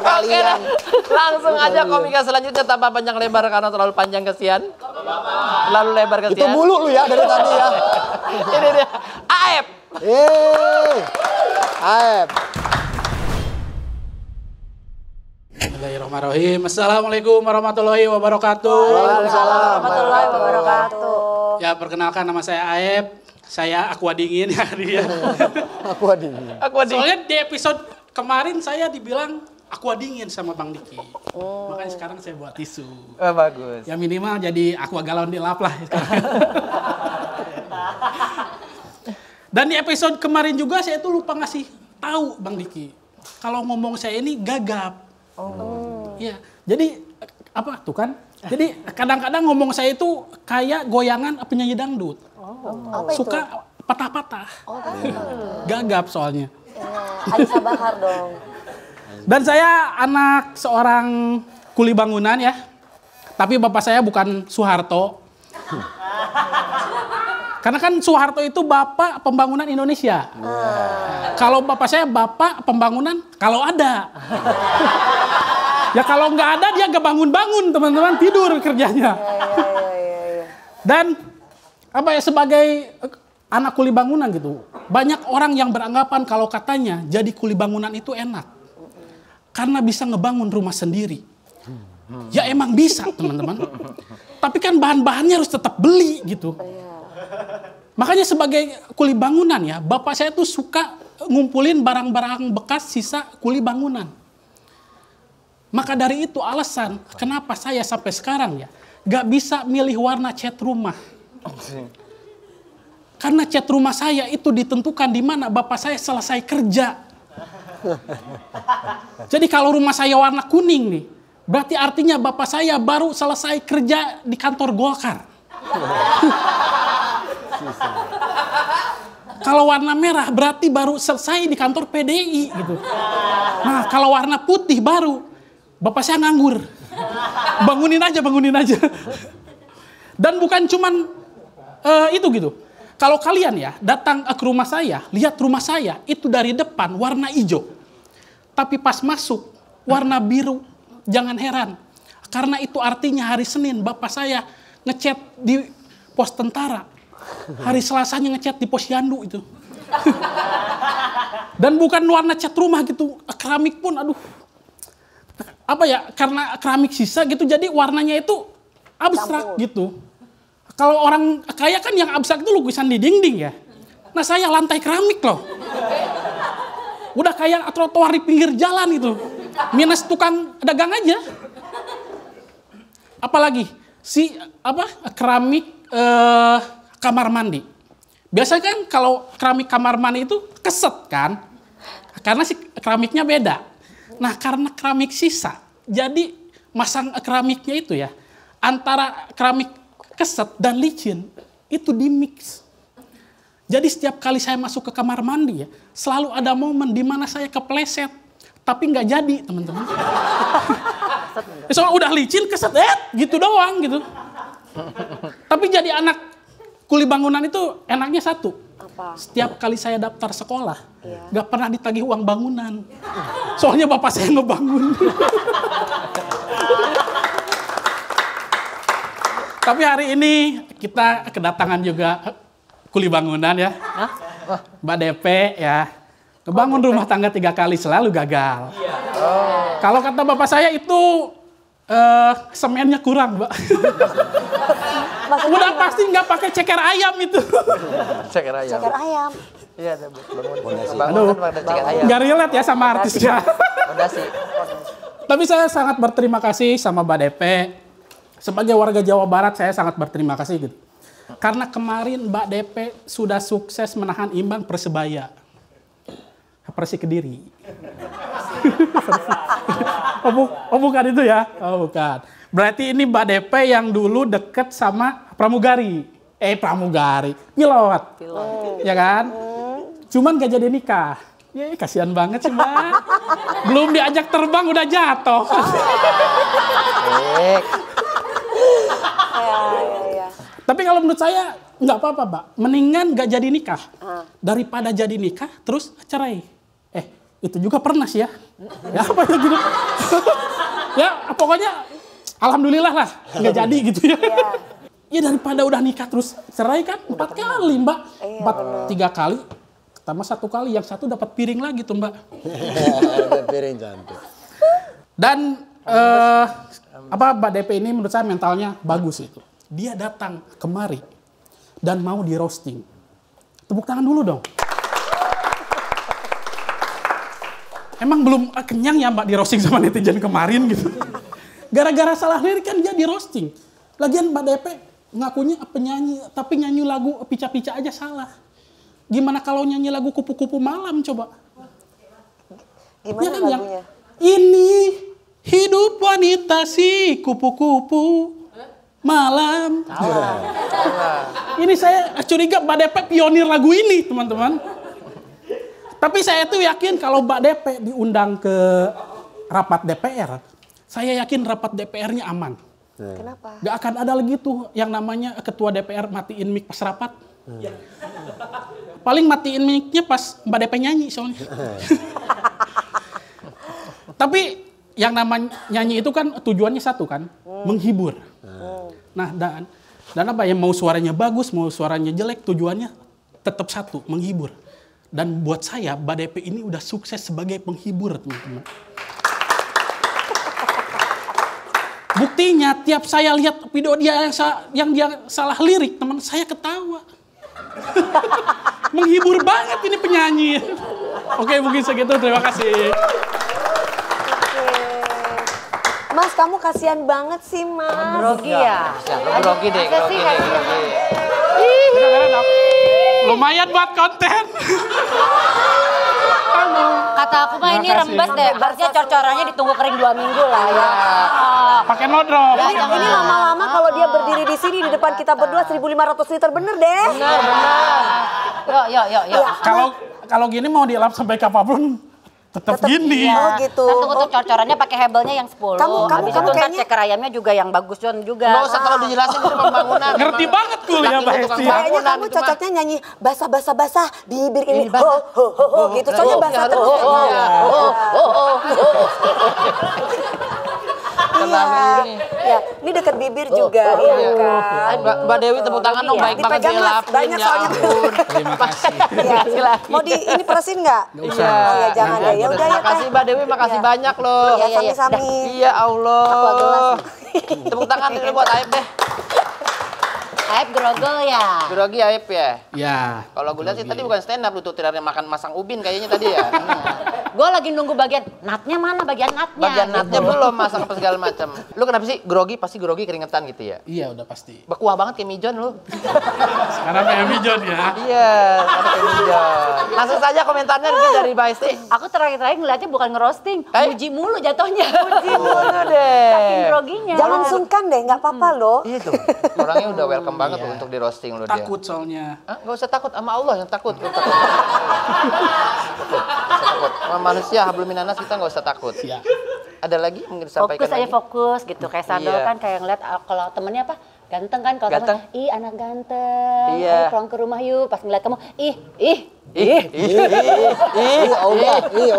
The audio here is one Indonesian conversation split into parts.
kalian. Langsung aja komika selanjutnya tanpa panjang lebar karena terlalu panjang kesian. Lalu lebar kesian. Itu mulu lu ya dari tadi ya. Ini dia. Aep. Aep. Bismillahirrahmanirrahim. Assalamualaikum warahmatullahi wabarakatuh. Waalaikumsalam warahmatullahi wabarakatuh. Ya, perkenalkan nama saya Aep. Saya Aqua Dingin ya dia. Aqua Dingin. Soalnya di episode kemarin saya dibilang Aqua Dingin sama Bang Diki. Makanya sekarang saya buat tisu. Oh, bagus. Ya minimal jadi Aqua galon di lap lah. Dan di episode kemarin juga saya tuh lupa ngasih tahu Bang Diki. Kalau ngomong saya ini gagap. Iya. Jadi apa tuh kan? Jadi kadang-kadang ngomong saya itu kayak goyangan penyanyi dangdut. Suka patah-patah. Gagap soalnya. Anissa Bahar dong. Dan saya anak seorang kuli bangunan ya. Tapi bapak saya bukan Soeharto. Karena kan Soeharto itu bapak pembangunan Indonesia. Kalau bapak saya bapak pembangunan kalau ada. Ya kalau nggak ada dia nggak bangun-bangun teman-teman, tidur kerjanya. Dan apa ya, sebagai anak kuli bangunan gitu, banyak orang yang beranggapan kalau katanya jadi kuli bangunan itu enak. Karena bisa ngebangun rumah sendiri. Ya emang bisa teman-teman. Tapi kan bahan-bahannya harus tetap beli gitu. Makanya sebagai kuli bangunan ya, bapak saya tuh suka ngumpulin barang-barang bekas sisa kuli bangunan. Maka dari itu alasan kenapa saya sampai sekarang ya gak bisa milih warna cat rumah. Karena cat rumah saya itu ditentukan di mana bapak saya selesai kerja. Jadi kalau rumah saya warna kuning nih, berarti artinya bapak saya baru selesai kerja di kantor Golkar. Kalau warna merah berarti baru selesai di kantor PDI gitu. Nah kalau warna putih baru bapak saya nganggur. Bangunin aja. Dan bukan cuman itu gitu. Kalau kalian ya datang ke rumah saya, lihat rumah saya itu dari depan warna hijau. Tapi pas masuk warna biru. Jangan heran. Karena itu artinya hari Senin bapak saya ngecat di pos tentara. Hari Selasanya ngecat di posyandu itu. Dan bukan warna cat rumah gitu. Keramik pun aduh. Apa ya, karena keramik sisa gitu jadi warnanya itu abstrak gitu. Kalau orang kaya kan yang abstrak itu lukisan di dinding ya. Nah saya lantai keramik loh. Udah kayak trotoar di pinggir jalan itu. Minus tukang dagang aja. Apalagi keramik kamar mandi. Biasanya kan kalau keramik kamar mandi itu keset kan. Karena si keramiknya beda. Nah karena keramik sisa, jadi masang keramiknya itu ya, antara keramik keset dan licin, itu dimix. Jadi setiap kali saya masuk ke kamar mandi ya, selalu ada momen di mana saya kepleset, tapi nggak jadi teman-teman. Soalnya udah licin, keset, gitu doang gitu. Tapi jadi anak kuli bangunan itu enaknya satu. Apa? Setiap kali saya daftar sekolah, nggak pernah ditagih uang bangunan. Soalnya bapak saya ngebangun. Tapi hari ini kita kedatangan juga kuli bangunan ya. Mbak DP ya. Ngebangun rumah tangga 3 kali selalu gagal. Kalau kata bapak saya itu semennya kurang, Mbak. Udah pasti nggak pakai ceker ayam itu. Ceker ayam. Ceker ayam. Iya, bangun. Aduh, Ceker ayam. nggak relate ya sama artisnya. Fondasi. Tapi saya sangat berterima kasih sama Mbak DP. Sebagai warga Jawa Barat saya sangat berterima kasih gitu. Karena kemarin Mbak DP sudah sukses menahan imbang Persebaya. Persi Kediri. Oh bukan itu ya? Oh bukan. Berarti ini Mbak DP yang dulu deket sama Pramugari. Pramugari. Pilot. Ya kan? Cuman gak jadi nikah. Ya kasihan banget sih Mbak. Belum diajak terbang udah jatuh. Tapi kalau menurut saya nggak apa-apa Mbak. Mendingan gak jadi nikah. Daripada jadi nikah terus cerai. Itu juga pernah sih ya. Ya apa ya gitu. Ya pokoknya alhamdulillah lah nggak jadi gitu ya. Ya daripada udah nikah terus cerai kan 4 kali Mbak. 3 kali. Pertama 1 kali, yang 1 dapat piring lagi tuh Mbak. Ada piring cantik. Dan Mbak DP ini menurut saya mentalnya bagus itu. Dia datang kemari dan mau di roasting. Tepuk tangan dulu dong. Emang belum kenyang ya Mbak di roasting sama netizen kemarin gitu. Gara-gara salah lirik kan dia di roasting. Lagian Mbak DP ngakunya penyanyi, tapi nyanyi lagu pica-pica aja salah. Gimana kalau nyanyi lagu kupu-kupu malam coba? Gimana Ya kan, lagunya? Ini hidup wanita si kupu-kupu malam. Ini saya curiga Mbak DP pionir lagu ini teman-teman. Tapi saya tuh yakin kalau Mbak DP diundang ke rapat DPR, saya yakin rapat DPR-nya aman. Kenapa? Gak akan ada lagi tuh yang namanya ketua DPR matiin mic pas rapat. Paling matiin mic-nya pas Mbak DP nyanyi soalnya. Tapi yang namanya nyanyi itu kan tujuannya satu kan, menghibur. Nah dan apa ya, mau suaranya bagus, mau suaranya jelek, tujuannya tetap satu, menghibur. Dan buat saya, Mbak DP ini udah sukses sebagai penghibur, teman-teman. Buktinya, tiap saya lihat video dia yang dia salah lirik, teman saya ketawa. Menghibur banget ini penyanyi. Oke, mungkin segitu. Terima kasih. Mas, kamu kasihan banget sih, Mas. Grogi ya? Grogi deh, grogi deh, grogi. Lumayan buat konten. Kata aku mah ini Terima kasih. rembes deh. Harusnya cor-corannya ditunggu kering 2 minggu lah ya. Pakai nodrop. Ini lama-lama kalau dia berdiri di sini di depan kita berdua 1.500 liter bener deh. Yuk. Kalau gini mau dielap sampai kapanpun tetap gini. Oh gitu. Kita tunggu tuh cor-corannya pakai hebelnya yang 10. Habis itu ntar kayaknya- ceker ayamnya juga yang bagus juga. Nggak usah terlalu dijelasin itu pembangunan. Ngerti banget tuh ya Mbak Hesti. Kayaknya kamu cocoknya nyanyi basah bibir ini ho gitu. Soalnya basah terus. Tenang ini. Ya, ini dekat bibir juga, iya kan. Mbak Dewi tepuk tangan dong, baik banget Dipegang, Mas. dielapin, Banyak ya soalnya. ampun. Terima kasih. Iya. Mau ini perasin nggak? Iya. Oh ya jangan deh. Ya udah ya Makasih teh. Mbak Dewi, makasih banyak loh. Ya sami-sami. Iya Allah. Tepuk tangan dulu buat Aib deh. Aib grogol ya. Grogi Aib ya. Ya. Kalau gue lihat sih tadi bukan stand up, lu tuh tirarnya makan masang ubin kayaknya tadi ya. Gue lagi nunggu bagian natnya mana, bagian natnya. Bagian natnya belum masang apa segala macam. Lu kenapa sih grogi? Pasti grogi keringetan gitu ya. Iya udah pasti. Berkuah banget kayak Mijon lu. Sekarang kayak Mijon ya. Iya, sama kayak Mijon. Langsung saja komentarnya mungkin dari Mbak Esti. Aku terakhir ngeliatnya bukan ngerosting, muji mulu jatuhnya. Muji mulu deh. Saking groginya. Jangan sungkan deh, nggak apa-apa loh. Iya tuh, orangnya udah welcome banget tuh untuk di roasting lu dia. Takut soalnya. Hah? Gak usah takut, sama Allah yang takut. Gak usah takut. Sama manusia, hablum minanas kita gak usah takut. Iya. Ada lagi mungkin disampaikan Fokus aja lagi? fokus gitu. Kayak Sandal Iya. kan kayak ngeliat kalau temennya apa? Ganteng kan kalau Ganteng. temen, ih anak ganteng, Iya. ayo pulang ke rumah yuk. Pas ngeliat kamu, ih. Iya,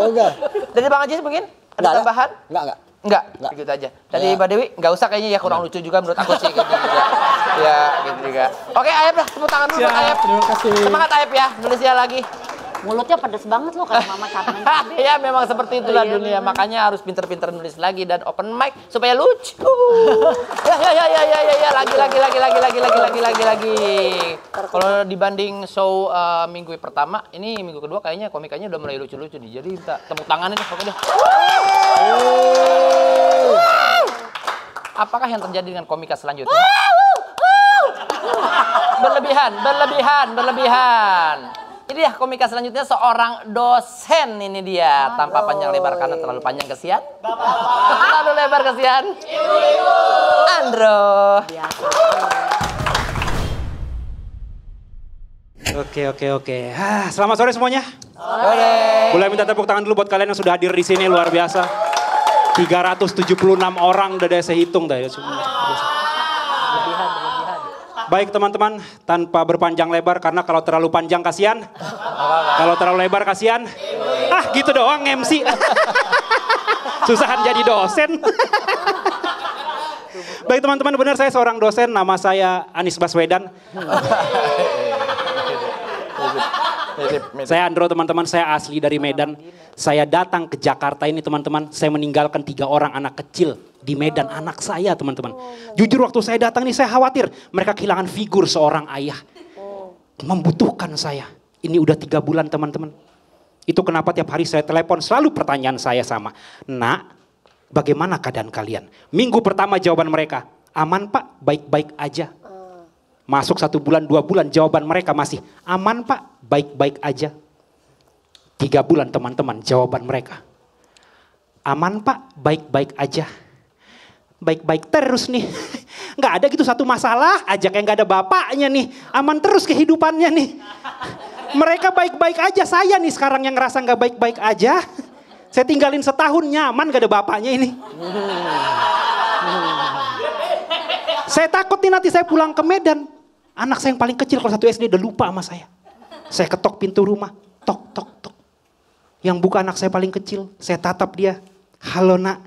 Olga. Dari Bang Ajis mungkin? Ada Enggak, tambahan? Enggak. Enggak, Enggak. gitu aja. Dari Ya. Mbak Dewi, nggak usah kayaknya ya, kurang lucu juga menurut aku sih gitu juga. Ya, gitu juga. Oke, Ayep lah, tepuk tangan dulu buat Siap, Ayep. terima kasih. Semangat Ayep ya, nulisnya lagi. Mulutnya pedes banget loh kayak mama cabai. Ya memang seperti itulah dunia, makanya harus pinter-pinter nulis lagi dan open mic supaya lucu. Ya, lagi. Kalau dibanding show minggu pertama, ini minggu kedua kayaknya komikanya udah mulai lucu-lucu nih. Jadi minta tepuk tangan ini pokoknya. Apakah yang terjadi dengan komika selanjutnya? Berlebihan. Ini dia komika selanjutnya, seorang dosen ini dia. Tanpa panjang lebar karena terlalu panjang kesian. Terlalu lebar kesian. Andro. Oke. Selamat sore semuanya. Boleh. Boleh minta tepuk tangan dulu buat kalian yang sudah hadir di sini, luar biasa. 376 orang udah saya hitung dah ya semua. Baik teman-teman, tanpa berpanjang lebar karena kalau terlalu panjang kasihan. Kalau terlalu lebar kasihan. Ah gitu doang MC. Susahan jadi dosen. Baik teman-teman, benar saya seorang dosen, nama saya Anies Baswedan. Saya Andro teman-teman, saya asli dari Medan. Saya datang ke Jakarta ini teman-teman, saya meninggalkan 3 orang anak kecil di Medan, anak saya teman-teman. Jujur waktu saya datang ini saya khawatir mereka kehilangan figur seorang ayah. Membutuhkan saya. Ini udah 3 bulan teman-teman. Itu kenapa tiap hari saya telepon selalu pertanyaan saya sama. Nak, bagaimana keadaan kalian? Minggu pertama jawaban mereka, aman Pak, baik-baik aja. Masuk 1 bulan, 2 bulan jawaban mereka masih, aman Pak, baik-baik aja. 3 bulan teman-teman jawaban mereka, aman Pak, baik-baik aja. Baik-baik terus nih. Nggak ada gitu satu masalah aja kayak nggak ada bapaknya nih. Aman terus kehidupannya nih. Mereka baik-baik aja, saya nih sekarang yang ngerasa nggak baik-baik aja. Saya tinggalin setahun nyaman gak ada bapaknya ini. Saya takut nih nanti saya pulang ke Medan. Anak saya yang paling kecil kalau 1 SD udah lupa sama saya. Saya ketok pintu rumah. Tok, tok, tok. Yang buka anak saya paling kecil. Saya tatap dia. Halo nak.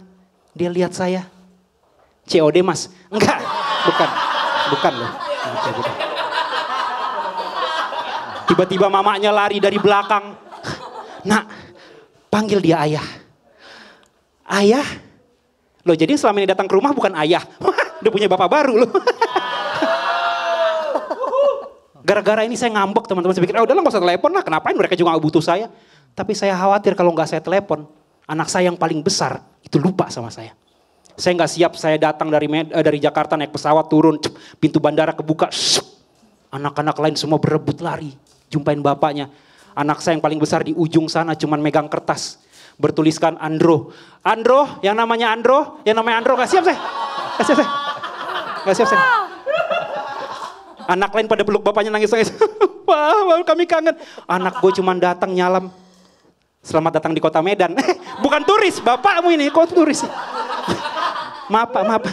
Dia lihat saya. COD mas. Enggak. Bukan. Bukan loh. Tiba-tiba mamanya lari dari belakang. Nak. Panggil dia ayah. Ayah? Loh jadi selama ini datang ke rumah bukan ayah. Udah punya bapak baru loh. Gara-gara ini saya ngambek teman-teman. Saya pikir udahlah gak usah telepon lah. Kenapain mereka juga gak butuh saya. Tapi saya khawatir kalau gak saya telepon. Anak saya yang paling besar itu lupa sama saya. Saya gak siap saya datang dari Jakarta naik pesawat turun. Pintu bandara kebuka. Anak-anak lain semua berebut lari. Jumpain bapaknya. Anak saya yang paling besar di ujung sana cuman megang kertas. Bertuliskan Andro. Andro, yang namanya Andro. Yang namanya Andro, gak siap saya. Gak siap saya. Gak siap saya. Anak lain pada peluk bapaknya nangis-nangis. Wah, kami kangen. Anak gue cuman datang nyalam. Selamat datang di kota Medan. Bukan turis, bapakmu ini kok turis. Maaf Pak, maaf.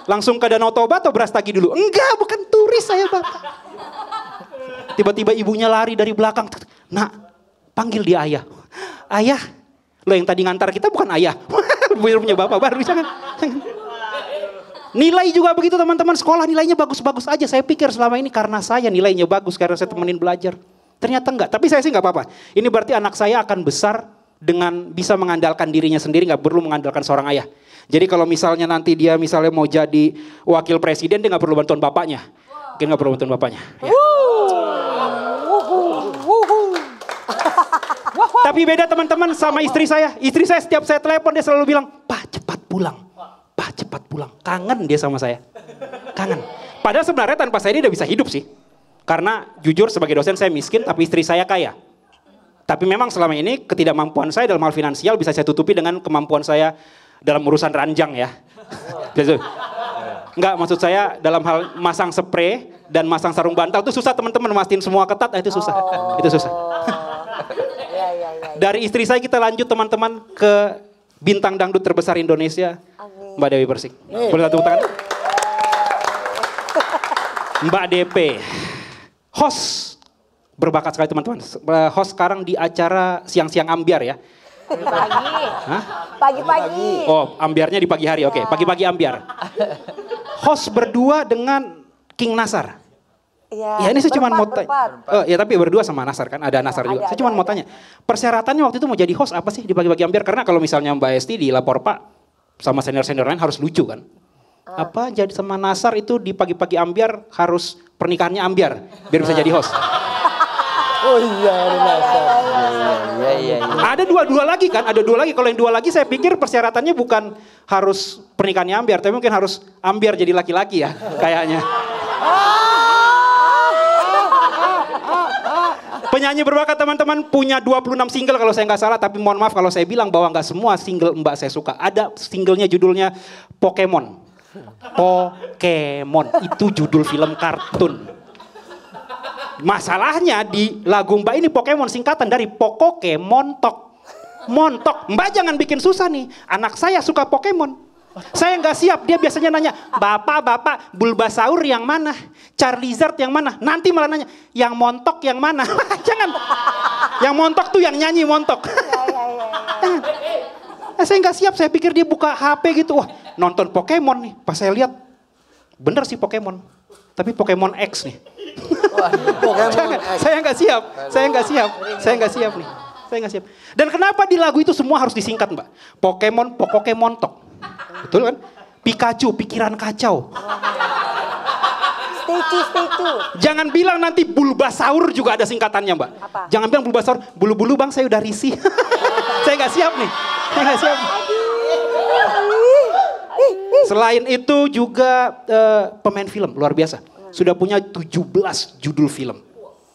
Langsung ke Danau Toba atau Brastagi dulu? Enggak, bukan turis saya Bapak. Tiba-tiba ibunya lari dari belakang. Nak, panggil dia ayah. Ayah, lo yang tadi ngantar kita bukan ayah. Punya bapak baru, jangan. Nilai juga begitu teman-teman, sekolah nilainya bagus-bagus aja. Saya pikir selama ini karena saya nilainya bagus, karena saya temenin belajar. Ternyata enggak, tapi saya sih enggak apa-apa. Ini berarti anak saya akan besar dengan bisa mengandalkan dirinya sendiri, enggak perlu mengandalkan seorang ayah. Jadi kalau misalnya nanti dia misalnya mau jadi wakil presiden, dia enggak perlu bantuan bapaknya. Dia enggak perlu bantuan bapaknya. Ya. Tapi beda teman-teman sama istri saya. Istri saya setiap saya telepon dia selalu bilang, Pak cepat pulang. Pak cepat pulang. Kangen dia sama saya. Kangen. Padahal sebenarnya tanpa saya dia udah bisa hidup sih. Karena jujur sebagai dosen saya miskin tapi istri saya kaya. Tapi memang selama ini ketidakmampuan saya dalam hal finansial bisa saya tutupi dengan kemampuan saya dalam urusan ranjang ya. Enggak, maksud saya dalam hal masang spray dan masang sarung bantal itu susah teman-teman, mastiin semua ketat, itu susah. Itu susah. Dari istri saya kita lanjut teman-teman ke bintang dangdut terbesar Indonesia, Mbak Dewi Persik. Boleh tepuk tangan? Mbak DP, host berbakat sekali teman-teman. Host sekarang di acara siang-siang ambiar ya. Pagi. Hah? Pagi-pagi. Oh, ambiarnya di pagi hari, oke. Pagi-pagi ambiar. Host berdua dengan King Nasar. Ya ini saya cuma mau tanya. Ya tapi berdua sama Nasar kan, ada Nasar juga. Saya cuma mau tanya, persyaratannya waktu itu mau jadi host apa sih di pagi-pagi ambiar? Karena kalau misalnya Mbak Esti di lapor Pak sama senior-senior lain harus lucu kan. Apa jadi sama Nasar itu di pagi-pagi ambiar harus pernikahannya ambiar biar bisa jadi host. Oh iya, Nasar. Iya. Ada dua lagi kan, ada 2 lagi. Kalau yang 2 lagi saya pikir persyaratannya bukan harus pernikahannya ambiar, tapi mungkin harus ambiar jadi laki-laki ya kayaknya. Penyanyi berbakat teman-teman punya 26 single kalau saya nggak salah, tapi mohon maaf kalau saya bilang bahwa nggak semua single Mbak saya suka. Ada singlenya judulnya Pokemon. Pokemon itu judul film kartun. Masalahnya di lagu Mbak ini Pokemon singkatan dari Pokokemon Tok. Montok. Mbak jangan bikin susah nih. Anak saya suka Pokemon. Saya nggak siap, dia biasanya nanya, Bapak, Bulbasaur yang mana? Charizard yang mana? Nanti malah nanya, yang montok yang mana? Jangan, yang montok tuh yang nyanyi montok. Saya nggak siap, saya pikir dia buka HP gitu, wah nonton Pokemon nih. Pas saya lihat, bener sih Pokemon, tapi Pokemon X nih. Saya nggak siap, saya nggak siap. Dan kenapa di lagu itu semua harus disingkat, Mbak? Pokemon, Pokemontok. Betul kan? Pikachu, pikiran kacau. Stay tuned. Jangan bilang nanti Bulbasaur juga ada singkatannya, Mbak. Apa? Jangan bilang Bulbasaur, bulu-bulu Bang saya udah risih. Saya nggak siap nih. Selain itu juga pemain film luar biasa. Sudah punya 17 judul film.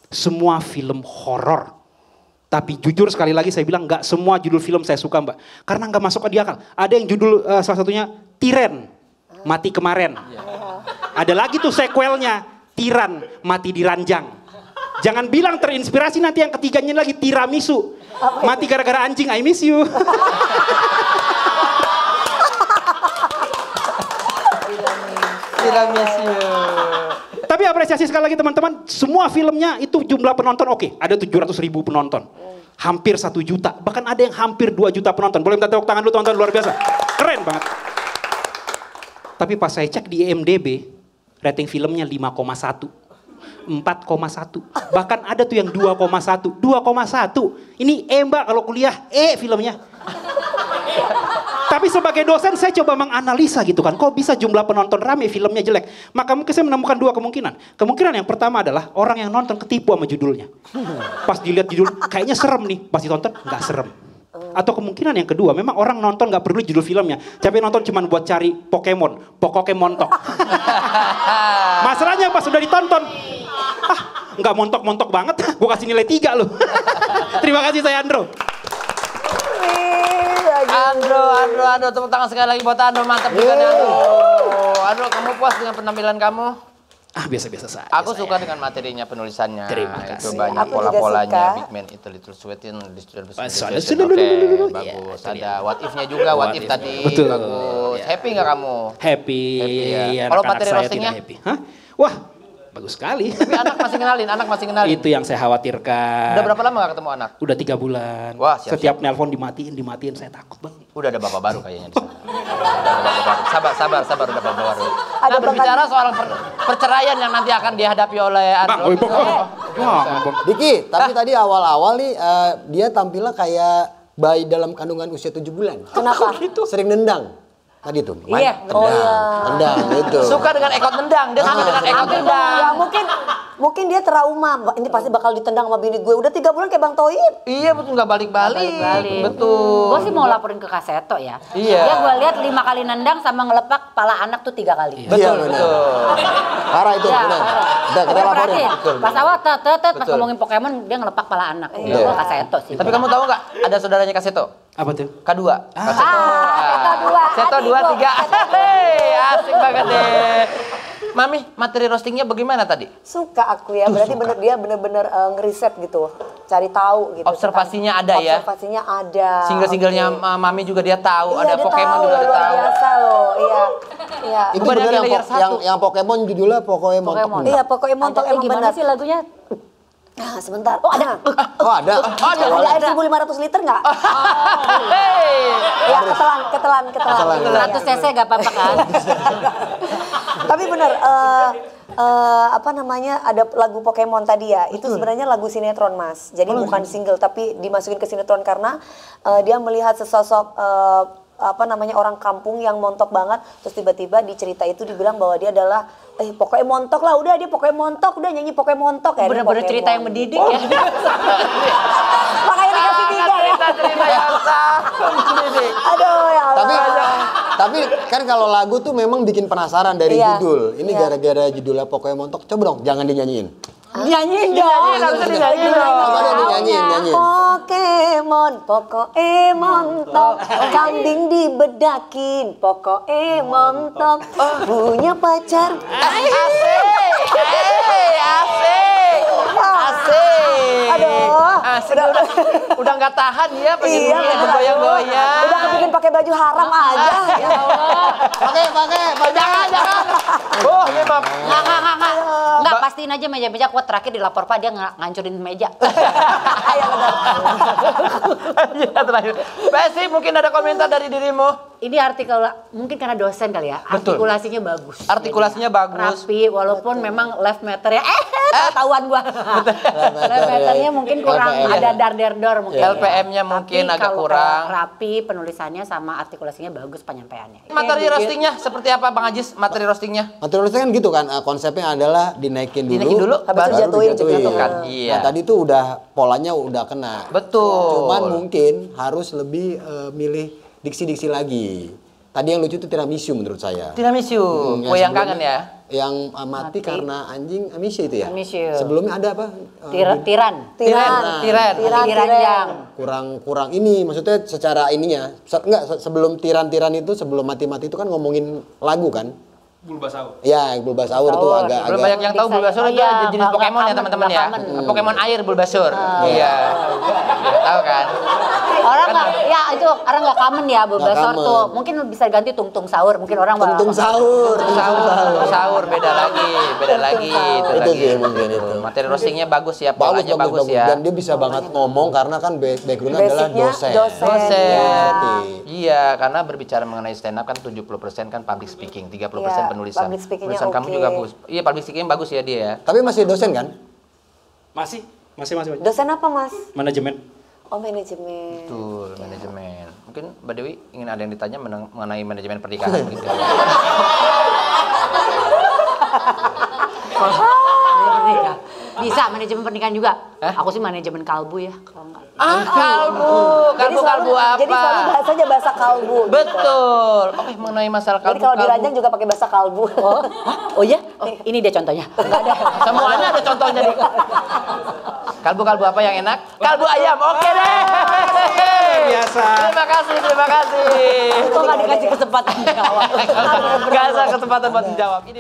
Semua film horor. Tapi jujur sekali lagi saya bilang nggak semua judul film saya suka, Mbak. Karena nggak masuk ke akal. Ada yang judul salah satunya Tiren, Mati Kemarin. Ada lagi tuh sequelnya, Tiran, Mati Diranjang. Jangan bilang terinspirasi nanti yang ketiganya lagi Tiramisu. Mati gara-gara anjing, I miss you. Tiramisu. Tapi apresiasi sekali lagi teman-teman, semua filmnya itu jumlah penonton oke. Ada 700.000 penonton. Hampir 1 juta, bahkan ada yang hampir 2 juta penonton. Boleh minta tepuk tangan dulu teman-teman, luar biasa. Keren banget. Tapi pas saya cek di IMDb, rating filmnya 5,1. 4,1. Bahkan ada tuh yang 2,1. 2,1. Ini Mbak kalau kuliah, filmnya. Tapi sebagai dosen saya coba menganalisa gitu kan. Kok bisa jumlah penonton rame filmnya jelek. Maka mungkin saya menemukan 2 kemungkinan. Kemungkinan yang pertama adalah orang yang nonton ketipu sama judulnya. Pas dilihat judul kayaknya serem nih. Pas ditonton nggak serem. Atau kemungkinan yang kedua memang orang nonton nggak perlu judul filmnya. Tapi nonton cuma buat cari Pokemon. Pokemontok. Masalahnya pas sudah ditonton. Nggak montok-montok banget. Gue kasih nilai 3 loh. Terima kasih saya Andro. Andro, tepuk tangan sekali lagi buat Andro, mantap juga nih Andro. Andro, kamu puas dengan penampilan kamu? Biasa-biasa saja. Aku suka dengan materinya penulisannya. Terima kasih. Itu banyak Aku juga pola-polanya, suka. Big Man itu Little Sweetin, Bagus. Oke, bagus. Ada what if-nya juga, what if tadi. Betul. Bagus. Happy nggak kamu? Happy. ya. Iya, Kalau anak-anak materi saya roastingnya? tidak happy. Hah? Wah, bagus sekali. Tapi anak masih kenalin. Itu yang saya khawatirkan. Udah berapa lama gak ketemu anak? Udah 3 bulan. Wah, siap-siap. Setiap nelpon dimatiin, saya takut banget. Udah ada bapak baru kayaknya di sana. Udah ada bapak baru. Sabar, udah bapak baru. Ada Nah, berbicara soal perceraian yang nanti akan dihadapi oleh Andro. Diki, tapi tadi awal-awal nih dia tampilnya kayak bayi dalam kandungan usia 7 bulan. Kenapa? Sering nendang. Tadi tuh. Iya. Tendang itu. Suka dengan ekot nendang, dia suka dengan ekot nendang. Ya mungkin dia trauma. Ini pasti bakal ditendang sama bini gue. Udah 3 bulan kayak Bang Toib. Iya betul, nggak balik-balik. Betul. Gue sih mau laporin ke Kaseto ya. Iya. Dia gue lihat 5 kali nendang sama ngelepak pala anak tuh 3 kali. Betul. Parah itu, Ya, benar. parah. Kita Gue laporin. perhatiin, pas awal pas Betul. ngomongin Pokemon dia ngelepak pala anak. Iya. Gue Kaseto sih. Tapi kamu tahu nggak ada saudaranya Kaseto? Apa tuh? K2. Seto 2, 3. Hei, asik banget deh. Mami, materi roastingnya bagaimana tadi? Suka aku ya, berarti dia bener-bener ngeriset gitu, cari tahu gitu. Observasinya ada ya? Observasinya ada. Single-singlenya Mami juga dia tahu, Iya, ada dia Pokemon tahu, juga dia luar tahu. biasa loh, iya. Iya. Itu Bukan benar yang layer satu. yang Pokemon judulnya Pokemon. Iya, pokoknya montok Montok emang gimana benar. sih lagunya? Nah, sebentar. Oh, ada. Oh, ada. Ada air 1.500 liter nggak? Hei. Ya, ketelan. 100 cc gak apa-apa kan? Tapi benar, apa namanya, ada lagu Pokemon tadi ya, itu sebenarnya lagu sinetron Mas. Jadi bukan single, tapi dimasukin ke sinetron karena dia melihat sesosok apa namanya orang kampung yang montok banget, terus tiba-tiba di cerita itu dibilang bahwa dia adalah pokoknya montok lah, udah dia pokoknya montok, udah nyanyi pokoknya montok ya. Bener-bener cerita yang mendidik ya. Makanya dikasih 3 ya. Cerita yang mendidik. Aduh ya Allah. Tapi kan kalau lagu tuh memang bikin penasaran dari Iya. judul. Ini Iya. gara-gara judulnya Pokemon Montok. Coba dong, jangan dinyanyiin. Nyanyiin dong. Harusnya dinyanyiin dong. Coba dong dinyanyiin. Pokemon tok, kambing dibedakin, Pokemon tok, punya pacar. Asik. Aduh. asik. Udah nggak tahan dia pengen Iya, goyang-goyang. Udah kepingin pakai baju haram aja. Ya Allah. Pakai. Jangan. Oh, ini mah. Enggak. Enggak, pastiin aja meja-meja kuat. Terakhir dilapor Pak dia ngancurin meja. Iya benar. Iya, terakhir. Besi, mungkin ada komentar dari dirimu? Ini artikel mungkin karena dosen kali ya. Betul. Artikulasinya bagus. Artikulasinya bagus. Rapi walaupun memang left matter ya. Ketahuan gua. Left matternya mungkin kurang ada dar-der-dor mungkin. LPM-nya mungkin Tapi agak kalau kurang. rapi penulisannya sama artikulasinya bagus penyampaiannya. Materi roastingnya seperti apa Bang Ajis? Materi roastingnya? Materialnya kan gitu kan, konsepnya adalah dinaikin dulu, Habis itu jatuhin. Kan, iya. Nah tadi tuh udah polanya udah kena. Betul. Cuman mungkin harus lebih milih diksi-diksi lagi. Tadi yang lucu itu tiramisu menurut saya. Tiramisu, kue yang kangen ya? Yang mati karena anjing amisya itu ya? Amisya. Sebelumnya ada apa? Tiran. Tiran. Kurang ini maksudnya secara ininya. Sebelum tiran-tiran itu sebelum mati-mati itu kan ngomongin lagu kan? Bulbasaur. Ya, Bulbasaur tuh agak Belum banyak yang tahu Bulbasaur itu Iya, jenis nggak Pokemon ya common, teman-teman nggak ya. common. Pokemon air Bulbasaur. Iya. Tahu kan? Orang nggak, ya itu orang nggak common ya Bulbasaur common. tuh. Mungkin bisa ganti tung-tung sahur. Mungkin orang Tuntung sahur. Sahur beda lagi. Itu Itu lagi. sih mungkin itu. Materi roastingnya bagus ya, polanya bagus ya. Dan dia bisa banget ngomong karena kan backgroundnya adalah Basicnya dosen. Dosen. Ngerti. Iya, karena berbicara mengenai stand up kan 70% kan public speaking, 30% Iya, penulisan. public speaking-nya Penulisan kamu oke. juga bagus. Iya, public speaking bagus ya dia ya. Tapi masih dosen kan? Masih. Dosen apa mas? Manajemen. Oh manajemen. Betul, manajemen. Mungkin Mbak Dewi ingin ada yang ditanya mengenai manajemen pernikahan begitu. Bisa manajemen pernikahan juga. Aku sih manajemen kalbu ya. Kalau nggak. Kalbu apa? Jadi selalu bahasanya bahasa kalbu. gitu. Betul. Oke, mengenai masalah kalbu. Jadi kalau diranjang juga pakai bahasa kalbu. Oh ya? Oh, ini dia contohnya. Nggak ada. Semuanya ada contohnya nih. Kalbu apa yang enak? Kalbu ayam. Oke deh. Biasa. Terima kasih. Kok nggak dikasih kesempatan jawab? Gak ada kesempatan buat dijawab. Ini